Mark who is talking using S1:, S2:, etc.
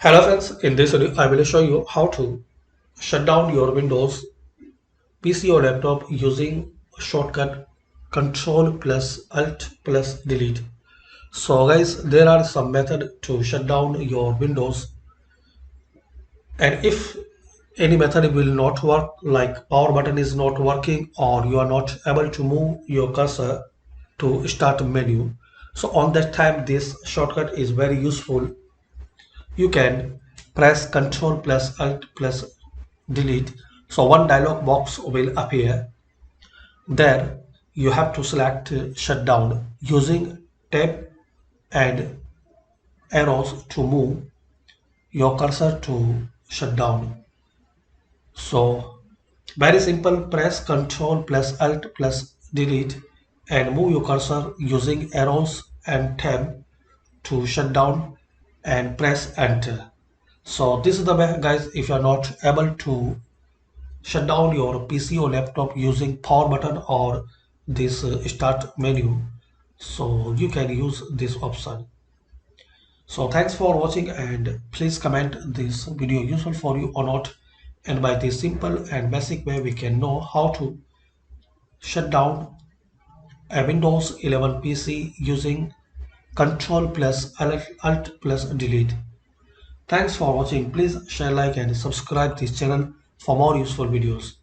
S1: Hello friends, in this video I will show you how to shut down your Windows PC or laptop using shortcut Control+Alt+Delete. So guys, there are some method to shut down your Windows, and if any method will not work, like power button is not working or you are not able to move your cursor to start menu, so on that time this shortcut is very useful. You can press Ctrl plus Alt plus Delete. So one dialog box will appear. There you have to select shutdown using tab and arrows to move your cursor to shutdown. So very simple, press Ctrl plus Alt plus Delete and move your cursor using arrows and tab to shut down and press enter. So this is the way guys, if you are not able to shut down your PC or laptop using power button or this start menu, so you can use this option. So thanks for watching, and please comment this video useful for you or not, and by this simple and basic way we can know how to shut down a Windows 11 PC using Control plus Alt plus Delete. Thanks for watching. Please share, like and subscribe this channel for more useful videos.